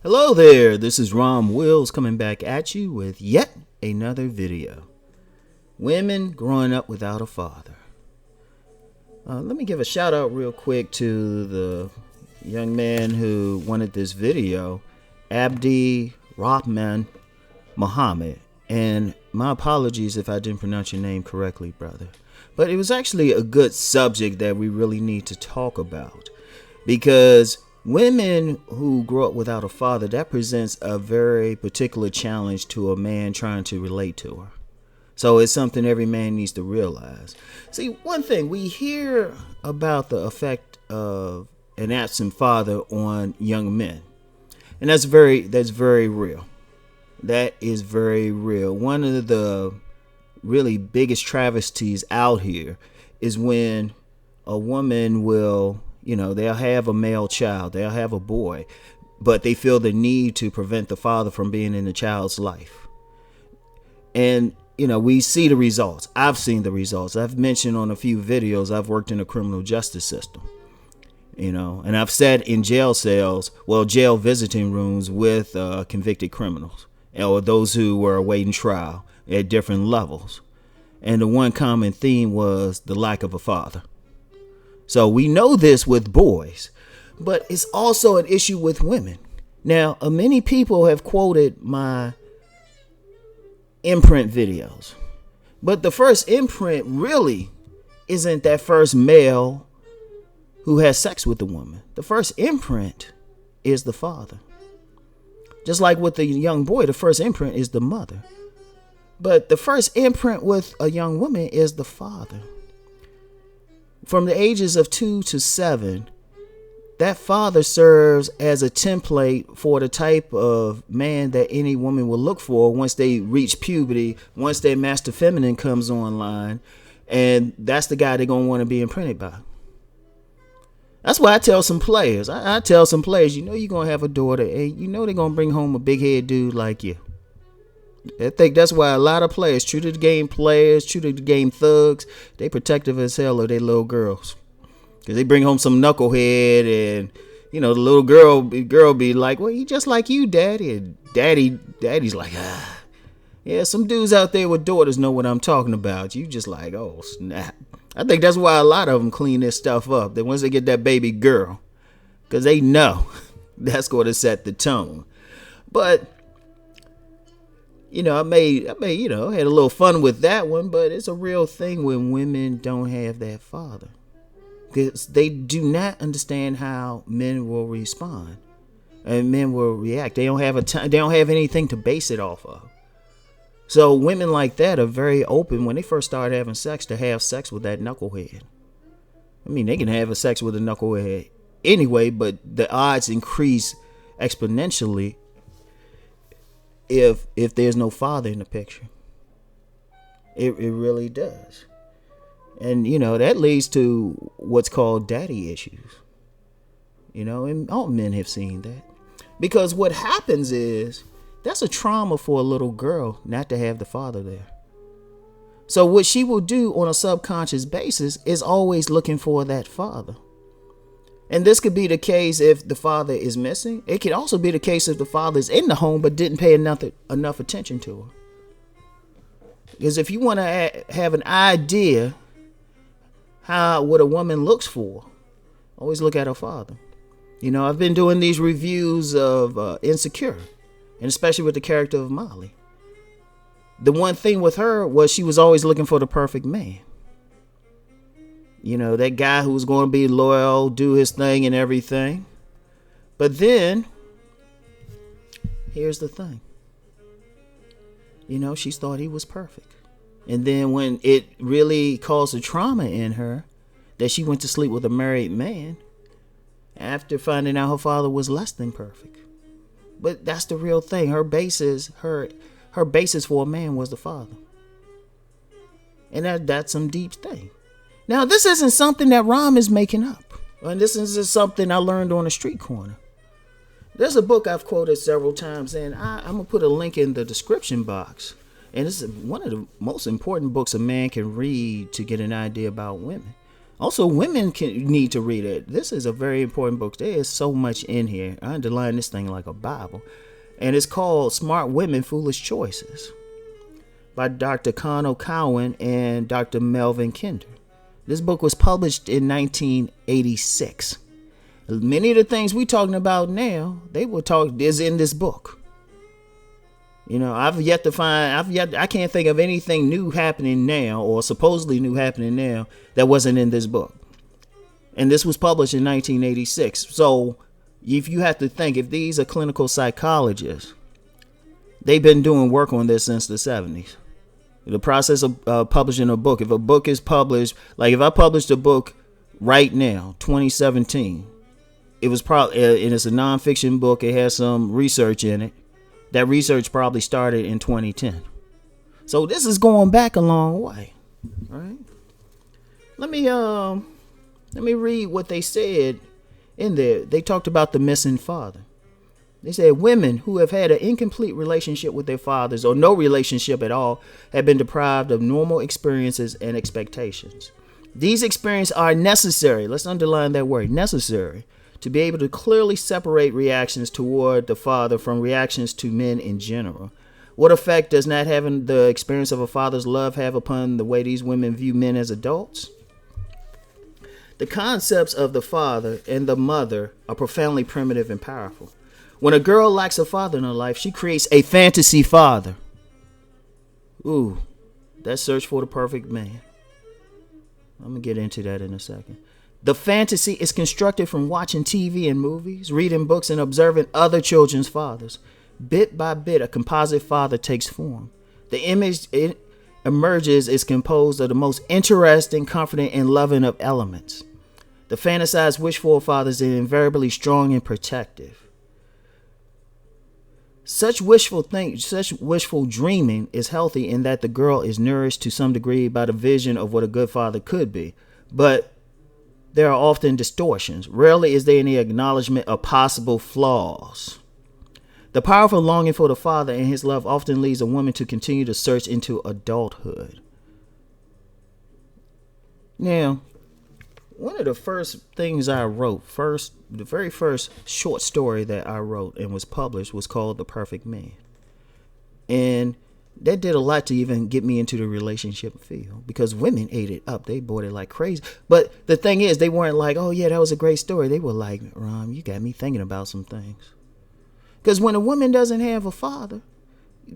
Hello there, this is Rom Wills coming back at you with yet another video. Women growing up without a father. Let me give a shout out real quick to the young man who wanted this video, Abdi Rahman Muhammad. And my apologies if I didn't pronounce your name correctly, brother. But it was actually a good subject that we really need to talk about, because women who grow up without a father, that presents a very particular challenge to a man trying to relate to her. So it's something every man needs to realize. See, one thing, we hear about the effect of an absent father on young men. And that's very real. That is very real. One of the really biggest travesties out here is when a woman will, they'll have a male child, they'll have a boy, but they feel the need to prevent the father from being in the child's life. And, we see the results. I've seen the results. I've mentioned on a few videos, I've worked in the criminal justice system, and I've sat in jail cells, jail visiting rooms with convicted criminals or those who were awaiting trial at different levels. And the one common theme was the lack of a father. So we know this with boys, but it's also an issue with women. Now, many people have quoted my Imprint videos, but the first imprint really isn't that first male who has sex with the woman. The first imprint is the father. Just like with the young boy, the first imprint is the mother. But the first imprint with a young woman is the father. From the ages of 2 to 7, that father serves as a template for the type of man that any woman will look for once they reach puberty, once their master feminine comes online, and that's the guy they're going to want to be imprinted by. That's why I tell some players, you're going to have a daughter, and they're going to bring home a big head dude like you. I think that's why a lot of players, true to the game players, true to the game thugs, they protective as hell of their little girls. Because they bring home some knucklehead, and, the little girl be like, well, he just like you, daddy. And daddy's like, yeah, some dudes out there with daughters know what I'm talking about. You just like, oh, snap. I think that's why a lot of them clean this stuff up. That once they get that baby girl, because they know that's going to set the tone. But, I had a little fun with that one, but it's a real thing when women don't have that father. Because they do not understand how men will respond and men will react. They don't have anything to base it off of. So women like that are very open when they first start having sex to have sex with that knucklehead. I mean, they can have a sex with a knucklehead anyway, but the odds increase exponentially if there's no father in the picture. It really does. And, that leads to what's called daddy issues. And all men have seen that. Because what happens is, that's a trauma for a little girl not to have the father there. So what she will do on a subconscious basis is always looking for that father. And this could be the case if the father is missing. It could also be the case if the father is in the home but didn't pay enough attention to her. Because if you want to have an idea what a woman looks for, always look at her father. I've been doing these reviews of Insecure, and especially with the character of Molly. The one thing with her was she was always looking for the perfect man. That guy who was going to be loyal, do his thing and everything. But then, here's the thing. She thought he was perfect. And then when it really caused a trauma in her that she went to sleep with a married man after finding out her father was less than perfect. But that's the real thing. Her basis for a man was the father. And that's some deep thing. Now, this isn't something that Rom is making up. And this isn't something I learned on a street corner. There's a book I've quoted several times, and I'm going to put a link in the description box. And this is one of the most important books a man can read to get an idea about women. Also, women need to read it. This is a very important book. There is so much in here. I underline this thing like a Bible. And it's called Smart Women, Foolish Choices by Dr. Connell Cowan and Dr. Melvin Kinder. This book was published in 1986. Many of the things we're talking about now, is in this book. You know, I can't think of anything new happening now or supposedly new happening now that wasn't in this book. And this was published in 1986. So if you have to think, if these are clinical psychologists, they've been doing work on this since the 70s. The process of publishing a book. If a book is published, like if I published a book right now, 2017, it was probably, and it's a nonfiction book. It has some research in it. That research probably started in 2010. So this is going back a long way. All right. Let me read what they said in there. They talked about the missing father. They said women who have had an incomplete relationship with their fathers or no relationship at all have been deprived of normal experiences and expectations. These experiences are necessary. Let's underline that word, necessary, to be able to clearly separate reactions toward the father from reactions to men in general. What effect does not having the experience of a father's love have upon the way these women view men as adults? The concepts of the father and the mother are profoundly primitive and powerful. When a girl lacks a father in her life, she creates a fantasy father. Ooh, that search for the perfect man. I'm going to get into that in a second. The fantasy is constructed from watching TV and movies, reading books, and observing other children's fathers. Bit by bit, a composite father takes form. The image it emerges is composed of the most interesting, comforting, and loving of elements. The fantasized wish for a father is invariably strong and protective. Such wishful dreaming is healthy in that the girl is nourished to some degree by the vision of what a good father could be. But there are often distortions. Rarely is there any acknowledgement of possible flaws. The powerful longing for the father and his love often leads a woman to continue to search into adulthood. Now, one of the first things I wrote, the very first short story that I wrote and was published was called The Perfect Man. And that did a lot to even get me into the relationship field because women ate it up. They bought it like crazy. But the thing is, they weren't like, oh, yeah, that was a great story. They were like, Rom, you got me thinking about some things. Because when a woman doesn't have a father,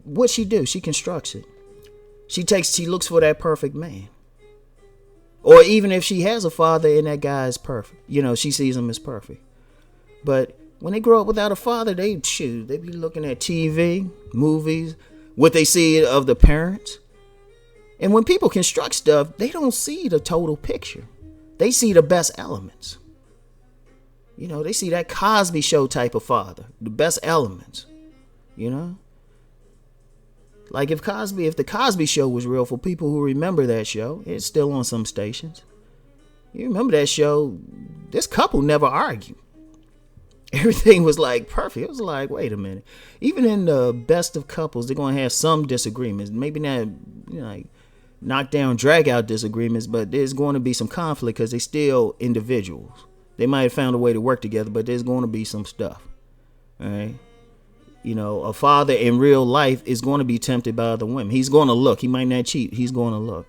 what she do? She constructs it. She looks for that perfect man. Or even if she has a father and that guy is perfect, she sees him as perfect. But when they grow up without a father, they be looking at TV, movies, what they see of the parents. And when people construct stuff, they don't see the total picture. They see the best elements. They see that Cosby Show type of father, the best elements, Like if the Cosby Show was real, for people who remember that show, it's still on some stations. You remember that show, this couple never argued. Everything was like perfect. It was like, wait a minute. Even in the best of couples, they're going to have some disagreements. Maybe not like knock down, drag out disagreements, but there's going to be some conflict because they're still individuals. They might have found a way to work together, but there's going to be some stuff. All right. A father in real life is going to be tempted by other women. He's going to look. He might not cheat. He's going to look.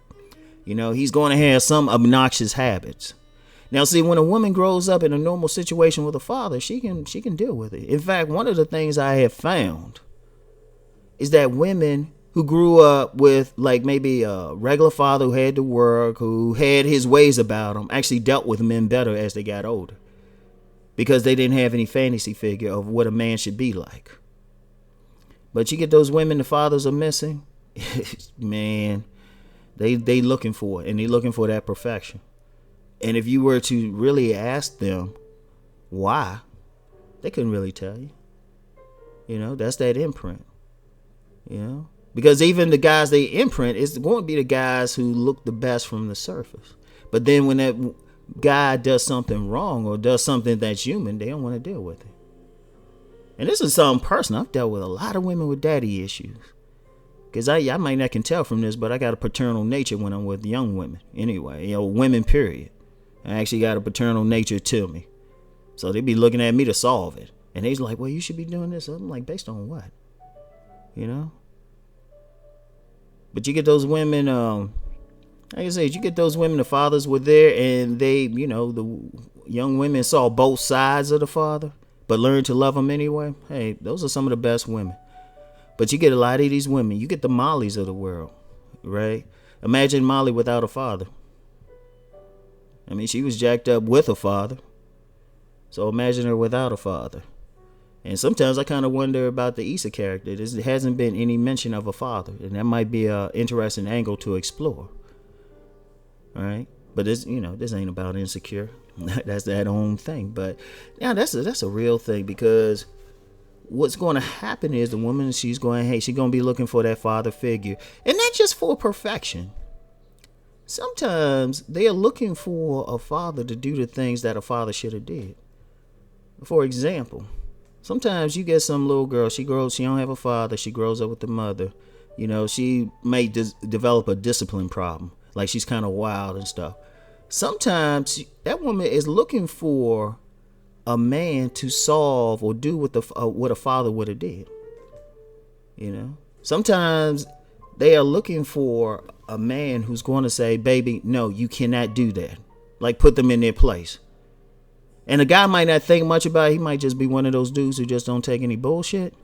He's going to have some obnoxious habits. Now, see, when a woman grows up in a normal situation with a father, she can deal with it. In fact, one of the things I have found is that women who grew up with like maybe a regular father who had to work, who had his ways about him, actually dealt with men better as they got older because they didn't have any fantasy figure of what a man should be like. But you get those women the fathers are missing, man, they looking for it, and they looking for that perfection. And if you were to really ask them why, they couldn't really tell you. That's that imprint. Because even the guys they imprint is going to be the guys who look the best from the surface. But then when that guy does something wrong or does something that's human, they don't want to deal with it. And this is something personal. I've dealt with a lot of women with daddy issues. Because I might not can tell from this, but I got a paternal nature when I'm with young women. Anyway, women, period. I actually got a paternal nature to me. So they be looking at me to solve it. And they's like, well, you should be doing this. I'm like, based on what? You know? But you get those women, like I said, you get those women, the fathers were there and they, you know, the young women saw both sides of the father, but learned to love him anyway. Hey, those are some of the best women. But you get a lot of these women, you get the Mollys of the world, right? Imagine Molly without a father. I mean, she was jacked up with a father. So imagine her without a father. And sometimes I kind of wonder about the Issa character. There hasn't been any mention of a father. And that might be an interesting angle to explore. All right? But this, you know, this ain't about insecure. That's that own thing. But yeah, that's a real thing, because what's going to happen is the woman, she's going to be looking for that father figure. And not just for perfection. Sometimes they are looking for a father to do the things that a father should have did. For example, sometimes you get some little girl, she don't have a father, she grows up with the mother. You know, she may develop a discipline problem, like she's kind of wild and stuff. Sometimes that woman is looking for a man to solve or do what a father would have did. You know, sometimes they are looking for a man who's going to say, baby, no, you cannot do that. Like, put them in their place. And the guy might not think much about it. He might just be one of those dudes who just don't take any bullshit.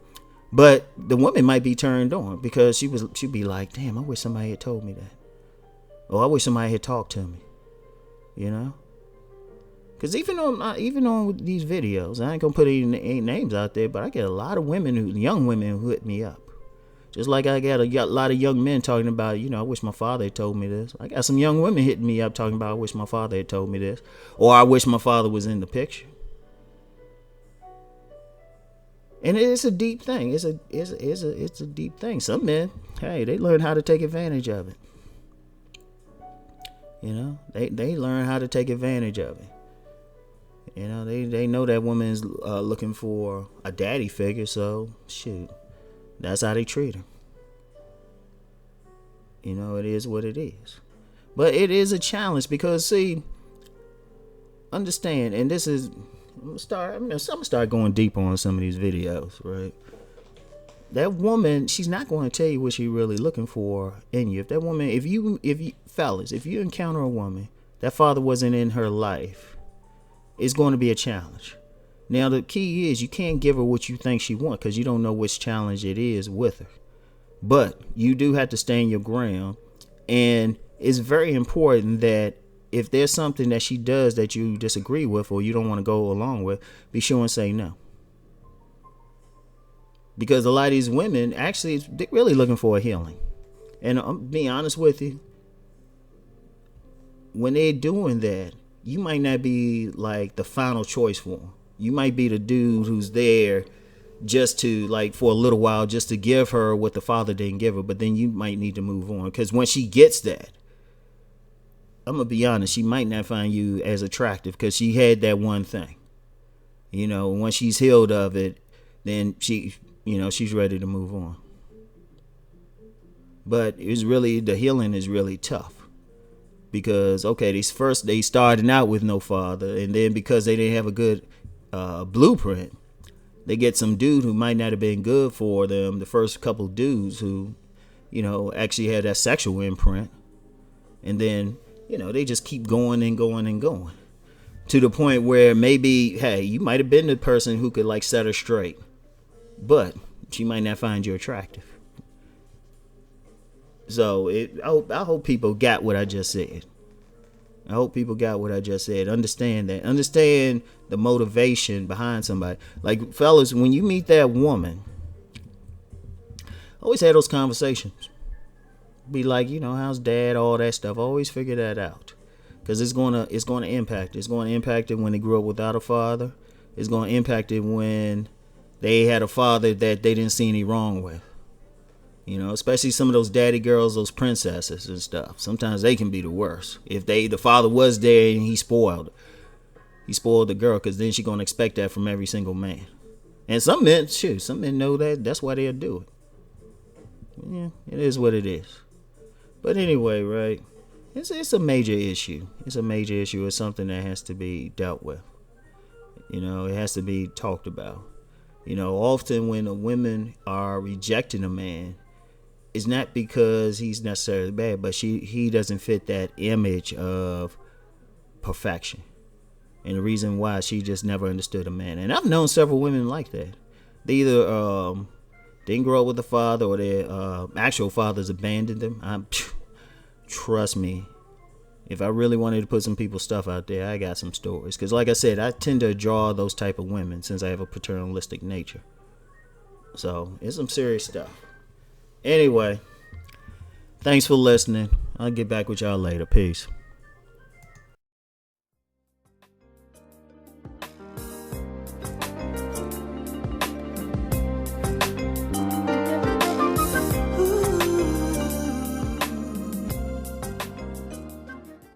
But the woman might be turned on, because she'd be like, damn, I wish somebody had told me that. Or I wish somebody had talked to me. You know? Because even on these videos, I ain't gonna put any names out there, but I get a lot of young women who hit me up. Just like I got a lot of young men talking about, you know, I wish my father had told me this. I got some young women hitting me up talking about, I wish my father had told me this. Or I wish my father was in the picture. And it's a deep thing. It's a deep thing. Some men, hey, they learn how to take advantage of it. You know, they learn how to take advantage of it. You know, they know that woman is looking for a daddy figure, so shoot. That's how they treat her. You know, it is what it is. But it is a challenge, because, see, understand, and this is, I'm gonna start going deeper on some of these videos, right? That woman, she's not going to tell you what she's really looking for in you. If that woman, if you fellas, if you encounter a woman, that father wasn't in her life, it's going to be a challenge. Now, the key is you can't give her what you think she wants, because you don't know which challenge it is with her. But you do have to stand your ground. And it's very important that if there's something that she does that you disagree with or you don't want to go along with, be sure and say no. Because a lot of these women, actually, they're really looking for a healing. And I'm being honest with you, when they're doing that, you might not be like the final choice for them. You might be the dude who's there just to, like, for a little while, just to give her what the father didn't give her. But then you might need to move on, because when she gets that, I'm going to be honest, she might not find you as attractive, because she had that one thing. You know, once she's healed of it, then she's ready to move on. But the healing is really tough. Because, okay, they started out with no father, and then because they didn't have a good blueprint, they get some dude who might not have been good for them, the first couple dudes who, you know, actually had that sexual imprint. And then, you know, they just keep going and going and going, to the point where maybe, hey, you might have been the person who could, like, set her straight, but she might not find you attractive. So I hope people got what I just said. I hope people got what I just said. Understand that. Understand the motivation behind somebody. Like, fellas, when you meet that woman, always have those conversations. Be like, you know, how's dad, all that stuff. Always figure that out. Because it's gonna impact. It's going to impact it when they grew up without a father. It's going to impact it when they had a father that they didn't see any wrong with. You know, especially some of those daddy girls, those princesses and stuff. Sometimes they can be the worst. If the father was there and he spoiled the girl, because then she's going to expect that from every single man. And some men know that. That's why they'll do it. Yeah, it is what it is. But anyway, right? It's a major issue. It's a major issue. It's something that has to be dealt with. It has to be talked about. Often when a women are rejecting a man, it's not because he's necessarily bad, but he doesn't fit that image of perfection. And the reason why, she just never understood a man. And I've known several women like that. They either didn't grow up with a father, or their actual fathers abandoned them. Trust me, if I really wanted to put some people's stuff out there, I got some stories. Because like I said, I tend to draw those type of women since I have a paternalistic nature. So it's some serious stuff. Anyway, thanks for listening. I'll get back with y'all later. Peace.